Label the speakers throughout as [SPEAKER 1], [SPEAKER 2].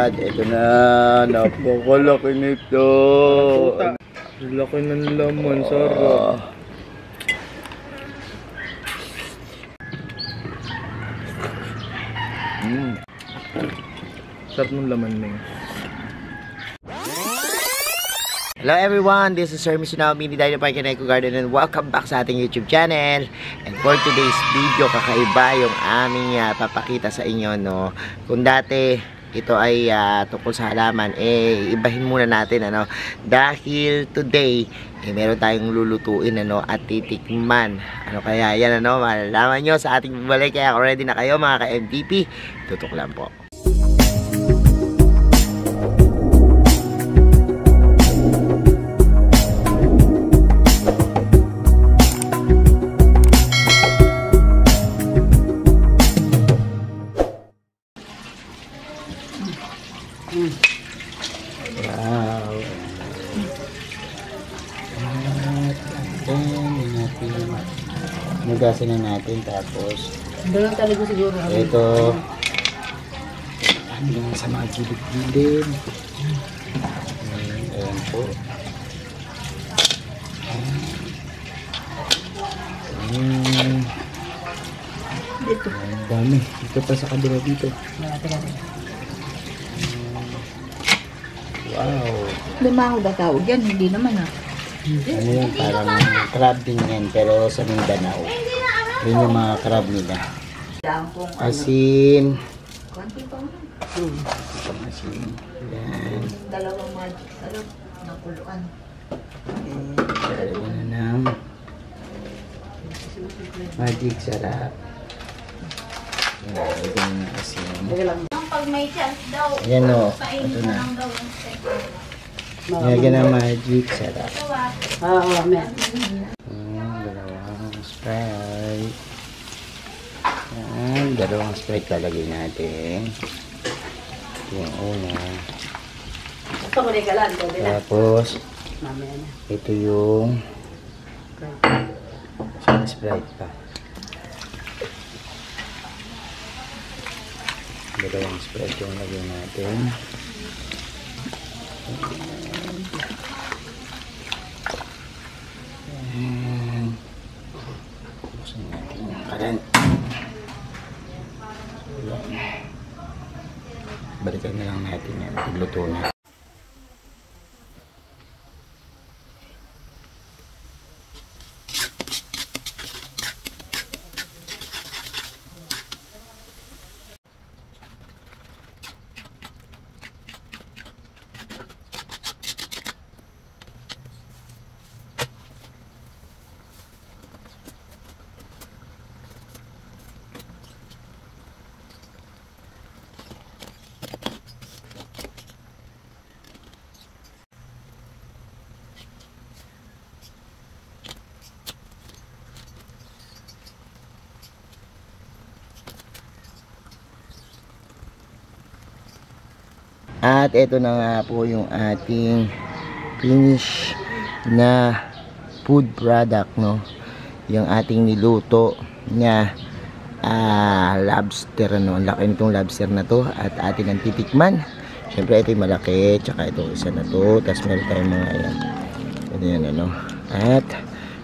[SPEAKER 1] At ito na, napakalaki nito.
[SPEAKER 2] Laki ng laman, sarap. Sarap ng laman na yun.
[SPEAKER 1] Hello everyone, this is Sir Misunao Mini Dino Park and Eco Garden and welcome back sa ating YouTube channel. And for today's video, kakaiba yung aming papakita sa inyo, no. Kung dati ito ay tungkol sa halaman, ibahin muna natin, ano, dahil today meron tayong lulutuin, ano, at titikman. Ano kaya yan, ano, malalaman nyo sa ating balik. Kaya ready na kayo mga ka-MVP, tutok lang po. Wow. Nugasin na natin, tapos
[SPEAKER 3] doon talaga siguro.
[SPEAKER 1] ito ano lang sa mga gilid-gilid. Ayan po.
[SPEAKER 3] Dito.
[SPEAKER 1] Ang dami. Ito pa sa kabila dito. Wow.
[SPEAKER 3] Lumango ba tawag yan? Hindi naman ha.
[SPEAKER 1] Ano yan? Parang crab din yan, pero sa Mindanao. Yun yung mga crab nila. Asin.
[SPEAKER 3] Konti pa mo.
[SPEAKER 1] Asin. Yan.
[SPEAKER 3] Dalawang magic sarap. Nakuluan.
[SPEAKER 1] Dalawa na ng magic sarap. Yan. Ito yung asin.
[SPEAKER 3] Pag may chance daw,
[SPEAKER 1] Ayan o. Ito na. Nilagyan ng magic sarap.
[SPEAKER 3] Oo, men.
[SPEAKER 1] Dalawang Sprite. Yan, dalawang Sprite lalagay natin. Ito yung una.
[SPEAKER 3] Gusto ko rin kalan.
[SPEAKER 1] Tapos, ito yung Sprite pa. Dalawang Sprite yung lagay natin. Buksan natin yung kalan. Balikan na lang natin yan. Pagluto na. At ito na nga po yung ating finish na food product, no. Yung ating niluto na lobster, no. Ang laki nitong lobster na to at atin ang titikman. Siyempre ito yung malaki, tsaka ito isa na to. Tapos meron tayong mga ayan. Ito yan, ano. At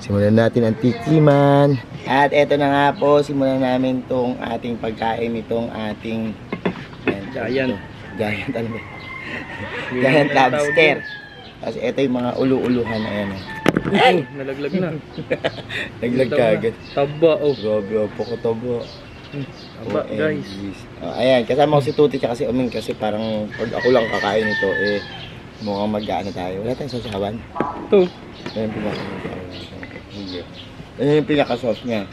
[SPEAKER 1] simulan natin ang tikiman. At ito na nga po, simulan namin tong ating pagkain nitong ating
[SPEAKER 2] Giant.
[SPEAKER 1] Giant, ano ba? Giant lobster. Kasi ito yung mga ulu-uluhan na yan.
[SPEAKER 2] Ay! Nalaglag na.
[SPEAKER 1] Naglag ka agad.
[SPEAKER 2] Taba, oh.
[SPEAKER 1] Grabe, opo ko tabo.
[SPEAKER 2] Taba, guys.
[SPEAKER 1] Ayan, kasama ko si Tuti tsaka si Oming kasi parang pag ako lang kakain ito, mukhang mag-ano tayo. Wala tayong sasawan.
[SPEAKER 2] Ito.
[SPEAKER 1] Ayan yung pinaka-sauce niya.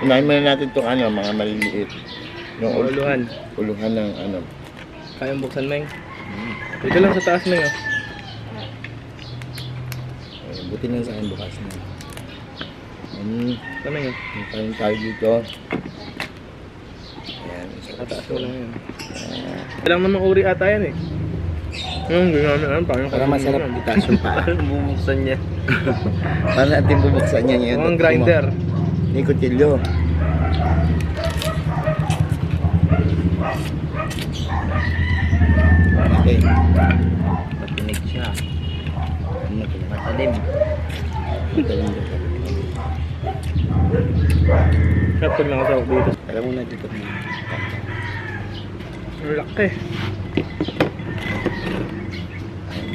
[SPEAKER 1] Unahin muna natin itong ano, mga maliliit. Yung
[SPEAKER 2] Uluhan.
[SPEAKER 1] Uluhan ng ano.
[SPEAKER 2] Kayang buksan, Meng. Dito lang sa taas, Meng, oh.
[SPEAKER 1] Buti na sa akin bukas na.
[SPEAKER 2] Sa Meng, oh.
[SPEAKER 1] Kain tayo dito. Ayan,
[SPEAKER 2] Sa taas mo lang yan. Kailangan naman uri ata yan, eh. Yung gano'n,
[SPEAKER 1] para masarap itaas yung paa.
[SPEAKER 2] Parang bubuksan niya.
[SPEAKER 1] Paano natin bubuksan niya ngayon?
[SPEAKER 2] Ang grinder.
[SPEAKER 1] May kutilyo. malaki. Patinig siya. Matalim.
[SPEAKER 2] Kapag nakasawag dito.
[SPEAKER 1] Alam mo na dito.
[SPEAKER 2] Ang laki.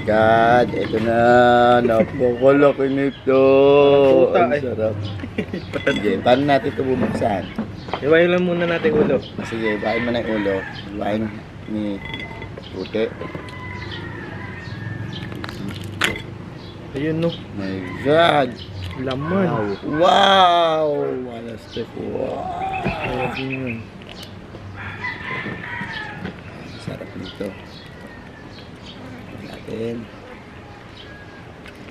[SPEAKER 1] God, ito na. Napakalaki nito.
[SPEAKER 2] Puta,
[SPEAKER 1] Ang sarap. Sige, paano natin ito bubuksan?
[SPEAKER 2] Iwain lang muna natin ulo.
[SPEAKER 1] Sige, ibahin mo na yung ulo. Ibahin ni Puti.
[SPEAKER 2] Ayun no.
[SPEAKER 1] My God.
[SPEAKER 2] Laman.
[SPEAKER 1] Wow! Wala step. Wow!
[SPEAKER 2] Ayun yun.
[SPEAKER 1] Sarap nito. Natin.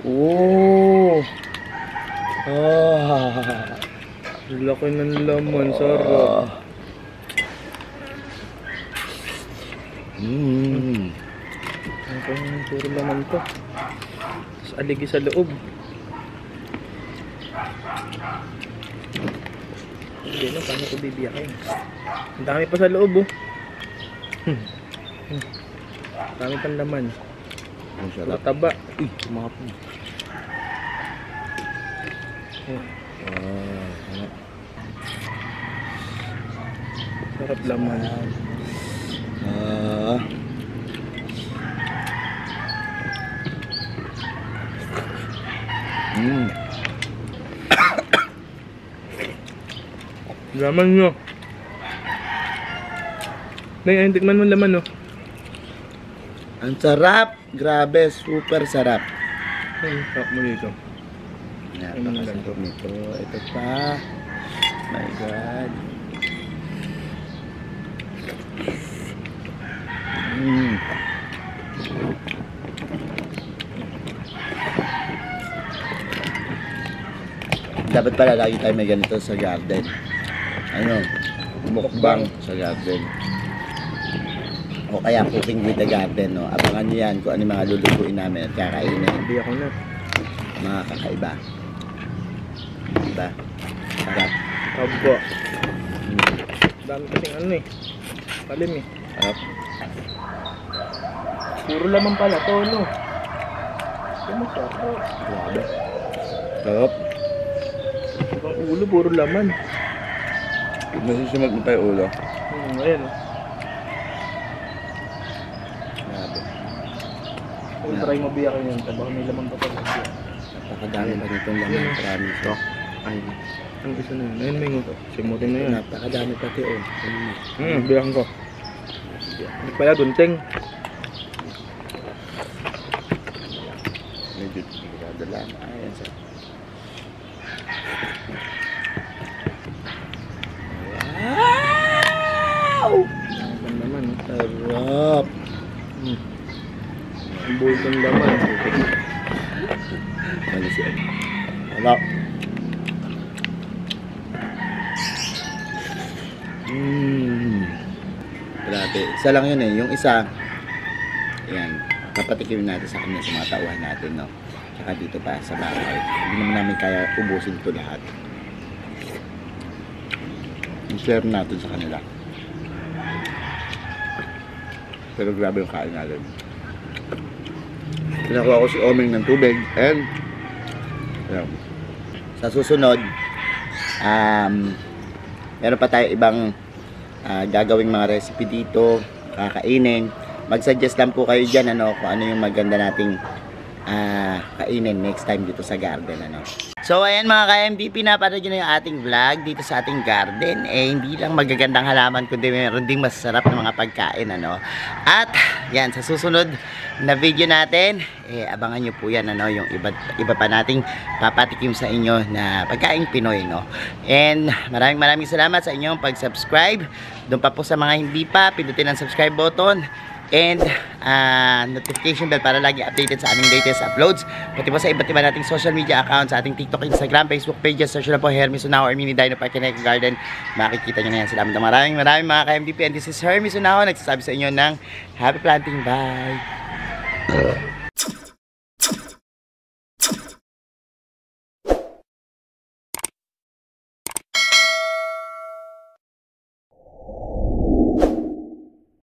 [SPEAKER 1] Oh! Ah!
[SPEAKER 2] Ang laki ng laman. Sarap. Ang pang puro laman to. Tapos aligi sa loob. Hindi na, paano ko bibiyakin? Ang dami pa sa loob oh. Ang dami pang laman.
[SPEAKER 1] Ang
[SPEAKER 2] Puro
[SPEAKER 1] sarap.
[SPEAKER 2] taba.
[SPEAKER 1] Kumapon.
[SPEAKER 2] Sarap laman.
[SPEAKER 1] Ah.
[SPEAKER 2] Laman nyo. Nay, tikman mo laman no.
[SPEAKER 1] Ang sarap. Grabe, super sarap.
[SPEAKER 2] Ay, sarap mo dito.
[SPEAKER 1] Napakasarap nito. Ito pa. My God. Dapat pala lagi tayo may ganito sa garden. Ano? Mukbang sa garden. O kaya cooking with the garden, no? Abangan nyo yan kung ano yung mga lulutuin namin at kakainin.
[SPEAKER 2] Hindi ako na.
[SPEAKER 1] Mga kakaiba. Diba? Sarap.
[SPEAKER 2] Aba. Dami kasing ano eh. Palim eh.
[SPEAKER 1] Sarap.
[SPEAKER 2] Puro laman pala to, no? Ito mo sarap.
[SPEAKER 1] Grabe. Sarap.
[SPEAKER 2] Ang ulo, puro laman.
[SPEAKER 1] Nasusunod mo pa yung ulo.
[SPEAKER 2] Ayan oh.
[SPEAKER 1] Grabe.
[SPEAKER 2] Kung try mo biyakin yan, baka may laman pa pala.
[SPEAKER 1] Napakadami pa nitong laman. Promise. Oh. Ay.
[SPEAKER 2] Ang gusto na yun. Ayun, may nguto. Simutin na yun.
[SPEAKER 1] Napakadami pati, oh.
[SPEAKER 2] Biyakin ko. Hindi pala, gunting.
[SPEAKER 1] Medyo sigurado lang. Ayan sa... Wow!
[SPEAKER 2] Ang laman, no?
[SPEAKER 1] Sarap.
[SPEAKER 2] Ang bultong laman.
[SPEAKER 1] Malis yun. Sarap. Grabe. Isa lang yun eh. Yung isa, ayan, kapatikim natin sa kanya sa mga tauhan natin, no? Tsaka dito pa sa bahay. Hindi naman namin kaya ubusin ito lahat. I-share natin sa kanila. Pero grabe yung kain natin. Pinakuha ko si Omeng ng tubig and ayan. Sa susunod meron pa tayo ibang gagawing mga recipe dito, kakainin. Mag-suggest lang po kayo dyan ano, kung ano yung maganda nating kainin next time dito sa garden ano. So ayan mga ka-MVP, napanood nyo na yung ating vlog dito sa ating garden. Hindi lang magagandang halaman kundi meron ding masarap na mga pagkain ano. At yan, sa susunod na video natin, abangan nyo po yan ano, yung iba pa nating papatikim sa inyo na pagkain Pinoy no. And maraming salamat sa inyong pag-subscribe. Doon pa po sa mga hindi pa, pindutin ang subscribe button and notification bell para lagi updated sa aming latest uploads. Pati po sa iba't iba nating social media accounts, sa ating TikTok, Instagram, Facebook pages. Search na po Hermes Unaho or Mini Dino Park Eco Garden. Makikita nyo na yan. Salamat na maraming mga ka-MDP. And this is Hermes Unaho, nagsasabi sa inyo ng happy planting. Bye!